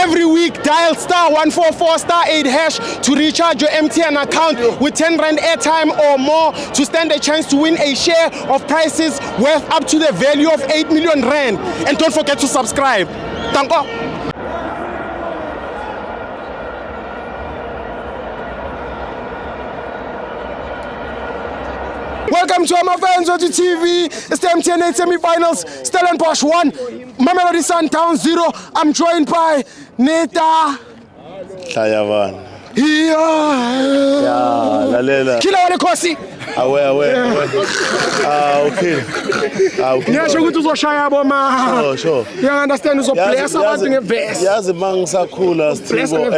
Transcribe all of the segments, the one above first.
Every week, dial *144*8# to recharge your MTN account with 10 Rand airtime or more to stand a chance to win a share of prizes worth up to the value of 8 million Rand. And don't forget to subscribe. Thank you. Welcome to our fans on TV. It's the MTN 8 semi-finals. Stellenbosch 1, Mamelodi Sundowns 0. I'm joined by Neta. Hlayavan. Yeah. Lalela. Kila wale kosi. Awe. Okay. Ngiyasho ukuthi uzoshaya boma. Sure. You understand uzoplace abantu ngevesi. Yazi mangisakhula Sithibo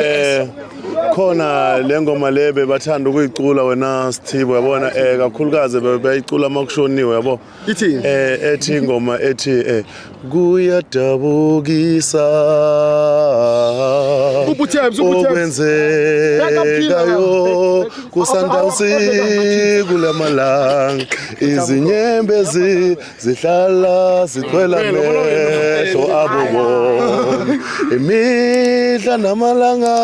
khona lengoma lebe bathanda ukuyicula wena Sithibo yabona kakhulukazi bayicula makushoniwe yabo. Ithini? Ethi ingoma ethi kuyadabukisa okwenzekayo kuSundowns kulamalanga izinyembezi zihlala zigcwela amehlo abo imihla namalanga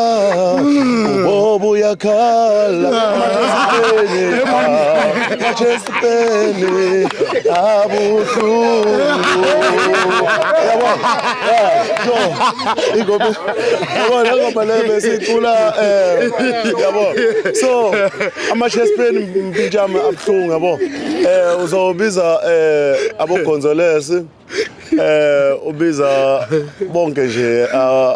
ubobu yakhala Manchester abuhlungu so ama-chest mpijama abuhlungu yabo uzobiza abogonzolesi ubiza bonke nje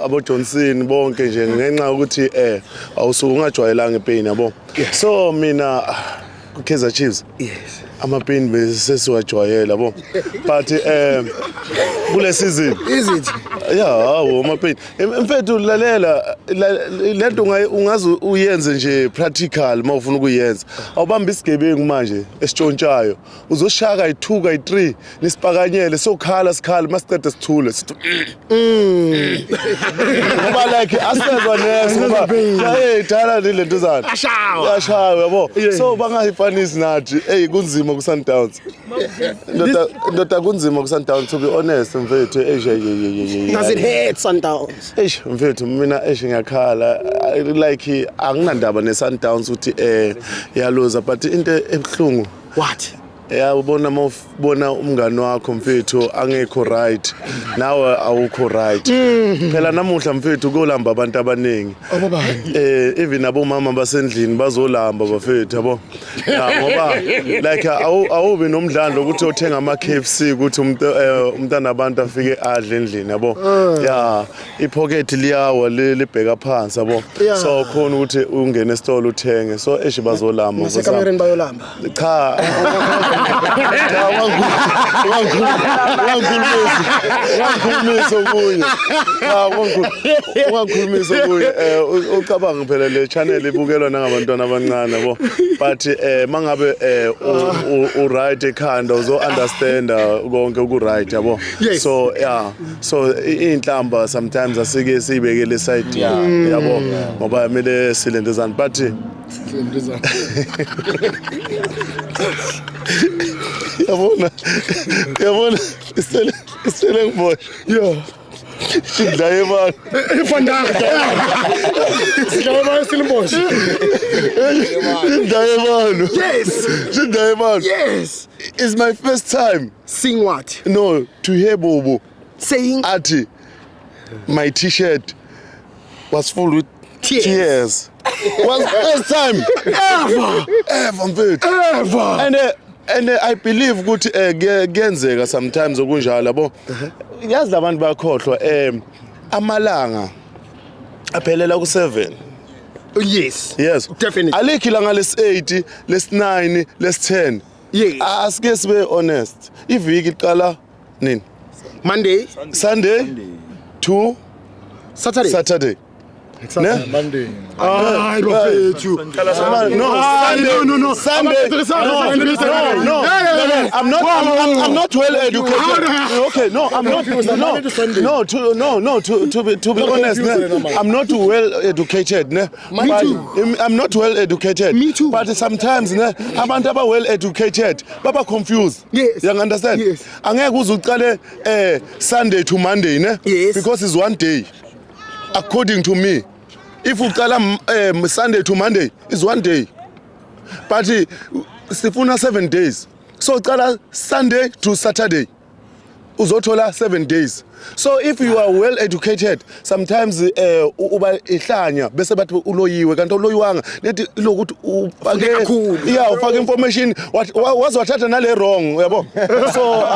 abo-Johnson bonke nje ngenxa ukuthi awusuke ungajwayelanga ipain yabo so mina Kaizer Chiefs ama-pain besesiwajwayela bo but kule season Is it? ama-pain mfethu lalela lento ungaze uyenze nje practical mawufuna ukuyenza awubamba isigebengu manje esitshontshayo uzoshaka i2 ka3 nisipakanyele sokhala sikhala masicede sithule sithi ngoba like asezwa next ngoba dala lento zana yashawa yabo so bangayifanisi nathi kunzima ku-Sundowns ndoda kunzima ku-Sundowns to be honest mfethu Does it hurt Sundowns? Mfethu mina ngiyakhala like anginandaba ne-Sundowns ukuthi yaloza but into ebuhlungu What? ubona mawubona umngani wakho mfethu angekho right nawe awukho right phela namuhla mfethu kolamba abantu abaningi even abomama basendlini bazolamba bafethu yabo ngoba like awube nomdlandlo ukuthi uthenga ama KFC ukuthi umntana abantu afike adle endlini yabo ipocket liyawa libheka phansi yabo so khona ukuthi ungene esitolo uthenge so bazolamba Nasekamereni bayolamba. Cha Wangikhulumisa kuye ucabanga phela le channel ibukelwa nangabantwana abancane yabo but mangabe right ekhanda uzo understand konke ku right yabo so so inhlamba sometimes asike sibekele side yabo ngoba kumele silendezana but Yabona isele boy Sidlaye man Ifandaka. Sidlaye man Stellenbosch. Sidlaye man. Yes. It's my first time. Sing what? No, to hear Bobo saying Ati my t-shirt was full with tears. Was first time ever. And I believe ukuthi kuyenzeka sometimes okunjalo yabo yazi labantu bakhohlwa amalanga aphelela ku7 yes definitely alikho ilanga lesi8 lesi9 lesi10 asike sibe honest iviki iqala nini Sunday to Saturday Monday. I love you. No, Sunday. No. I'm not well educated. Okay, no, I'm not. To be honest, I'm not well educated. I'm not well educated. Me too. But sometimes, abantu aba well educated, baba confused. Yes. You understand? Yes. Angeke uzuqale Sunday to Monday, Yes. because it's one day. according to me, if uqala Sunday to Monday is 1 day, but sifuna 7 days. So uqala Sunday to Saturday, uzothola 7 days. So if you are well educated, sometimes uba ihlanya bese bathi uloyiwe kanti uloyiwanga nethi lokuthi ufake information wazwathatha nale wrong uyabo. So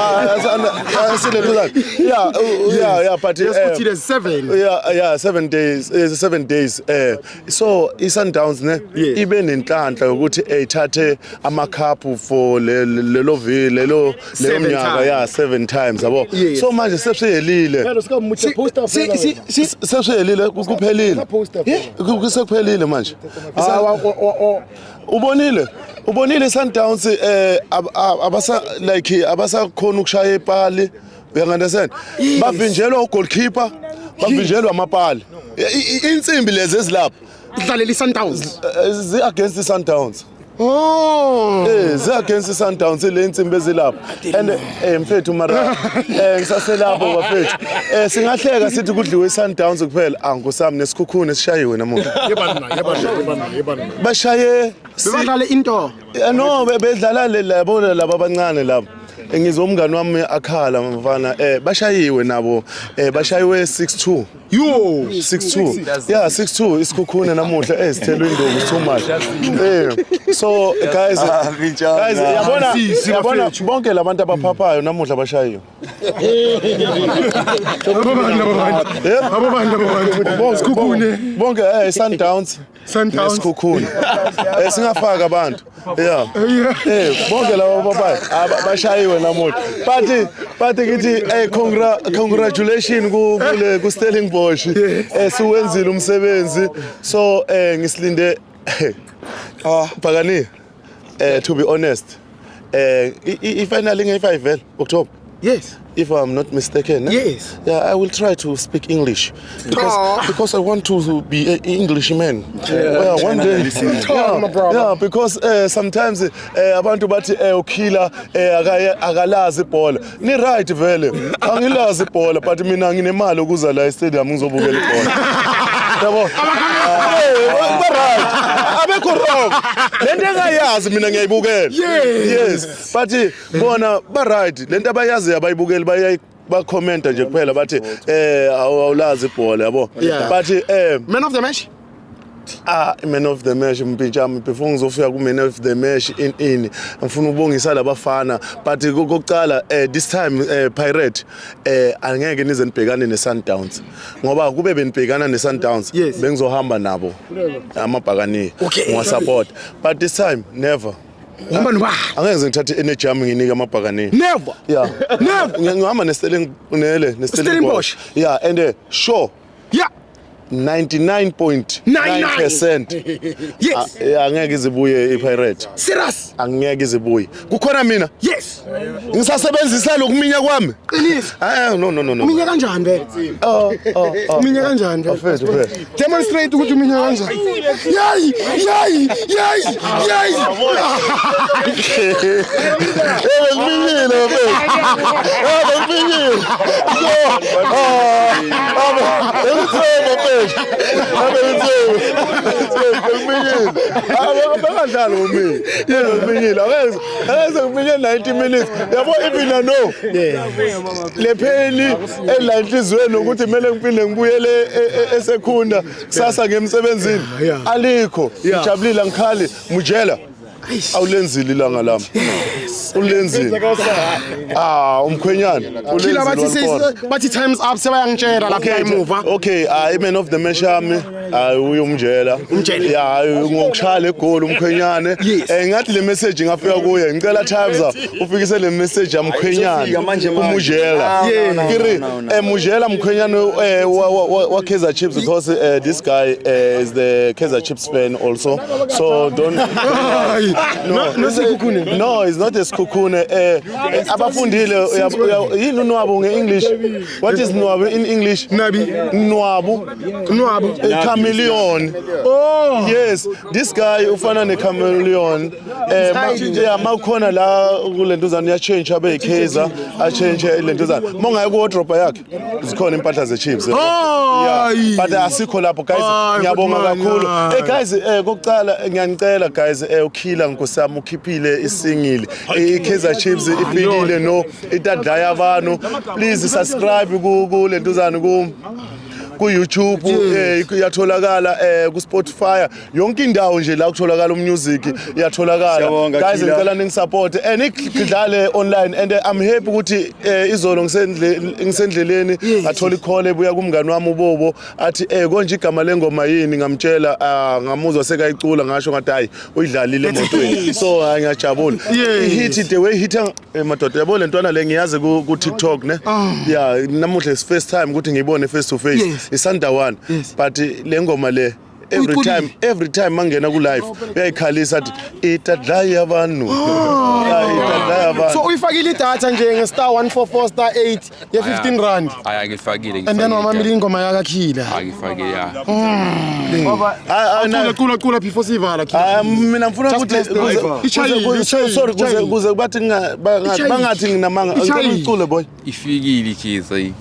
yeah but yes, 7 yeah 7 days 7 days so iSundowns ne ibe nenhlanhla ukuthi ethathe amakhaphu for lelo nyaka 7 times yabo. So manje sesiyeli sesiyelile kuphelile kusekuphelile manje ubonile Sundowns abasakhona ukushaya epali, you understand, bavinjelwa ugoalkeeper, bavinjelwa amapali, insimbi lezi ezilapha idlalela iSundowns zi against iSundowns. Oh, zi against iSundowns le insimbi ezilapha and mfethu mara ngisaselapho bafethu singahleka sithi kudliwe iSundowns kuphela angusami nesikhukhune esishayiwe namuhla yebana bashaye bebadlale into no bedlala labo abancane labo. Ngizomngani wami akhala mfana bashayiwe nabo bashayiwe 6-2 yo 6-2 yeah 6-2 isikhukhune namuhla sithelwe induku too much so guys yabona bonke labantu abaphaphayo namuhla bashayiwe isikhukhune bonke Sundowns isikhukhune singafaka abantu yeah bonke labo babayi bashayiwe namuhla but ngithi congratulations ku Stellenbosch siwenzile umsebenzi so ngisilinde Bhakani to be honest i-final nge-5 October. Yes. If I'm not mistaken. Yes. Yeah, I will try to speak English because I want to be an Englishman. Yeah, one day. Yeah, because sometimes abantu bathi ukhila akalazi ibhola. Ni right vele. Angilazi ibhola but mina nginemali ukuza la e-stadium ngizobukela ibhola. Yabo. Right. Abekho wrong. Lento engayazi mina ngiyayibukela. Yes. But bona ba right. Lento abayazi abayibukela ba-commenta nje kuphela bathi awulazi ibhola yabo. But man of the match? Man of the match mpinjami before ngizofika ku man of the match in ngifuna ukubongisa labafana but kokucala this time Pirate angeke nize nibhekane neSundowns ngoba kube benibhekana neSundowns bengizohamba nabo amabhakani ngwa-support but this time never. Angeke ngithathe energy yami nginike amabhakani. Never. Yeah. Never. Ngihamba neStellenbosch. Yeah, and sure. Yeah. 99.9%. Yes. Angeke izibuye iPirate. Serious. Angeke izibuye. Kukhona mina? Yes. Ngisasebenzisa lokuminya kwami. Qinisa. No. Uminya kanjani be? Uminya kanjani be? Afethu. Demonstrate ukuthi uminya kanjani. Yayi. Ngiminyile abadlali umini ngiminyile akeze ngiminye 90 minutes yabo even I know le pheli elanhlizweni ukuthi kumele ngiphinde ngibuyele esekhunda kusasa ngemsebenzini alikho ngijabulile ngikhali mujela awulenzile ilanga lami ulenzile umkhwenyana Kila bathi times up sebayangitshela lapha emuva. Okay, man of the match yami uyumjela ngokushaya egoli umkhwenyane ngathi le message ngafika kuye ngicela times ufikise le message yamkhwenyane umujela kiri mujela mkhwenyane wa Kaizer Chiefs because this guy is the Kaizer Chiefs fan also, so don't No, it's not a sikhukhune. Abafundile yini unwabu nge-English? What is nwabo in English? Nwabo. A chameleon. Oh. Yes, this guy ufana ne-chameleon. Mawukhona la kulentuzana ya-change abe yi-Kaizer, a-change lentuzana. Mongaye ku-wardrobe yakhe, zikhona impahla ze-Chiefs. Yeah, but asikho lapho guys. Ngiyabonga kakhulu. Hey guys, kokucala ngiyanicela guys, ukhila nkosami ukhiphile isingile. I-Kaizer Chiefs ifikile no itadlaya abantu. Please subscribe ku lentuzana ku YouTube iyatholakala ku Spotify yonke indawo nje la kutholakala umusic iyatholakala guys ngicela ningisupport and ngidlale online and I'm happy ukuthi izolo ngisendleleni ngathola i-call ebuya kumngani wami uBobo athi konje igama lengoma yini ngamtshela ngamuzwa sekayicula ngasho ngathi hayi uyidlalile emotweni so ngiyajabula hit the way hit madoda yabo lentwana le ngiyazi ku TikTok ne yeah namuhla is first time ukuthi ngiyibone face to face isanda one but le ngoma le every time mangena ku live uyayikhalisa athi itadlaya abantu itadlaya abantu so uyifakile idatha nje nge *144*8 ye 15 rand ngifakile and then wamamila ingoma yakakhila ngifakile cula before sivala mina ngifuna ukuthi sorry kuze bathi bangathi nginamanga ngicule boy ifikile iKaizer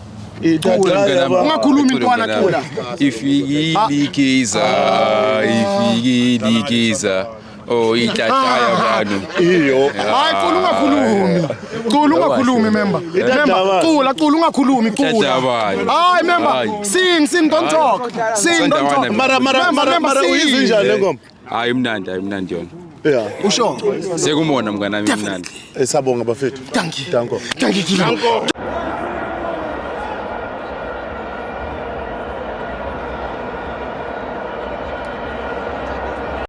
ungakhulumi intwana cula ifikile iKaizer oh itataya abantu iyo hayi cula ungakhulumi member cula ungakhulumi cula hayi member sing don't talk mara uyizinjani le ngoma hayi mnandi yona yeah usho sekumona mngana nami mnandi esabonga bafethu thank you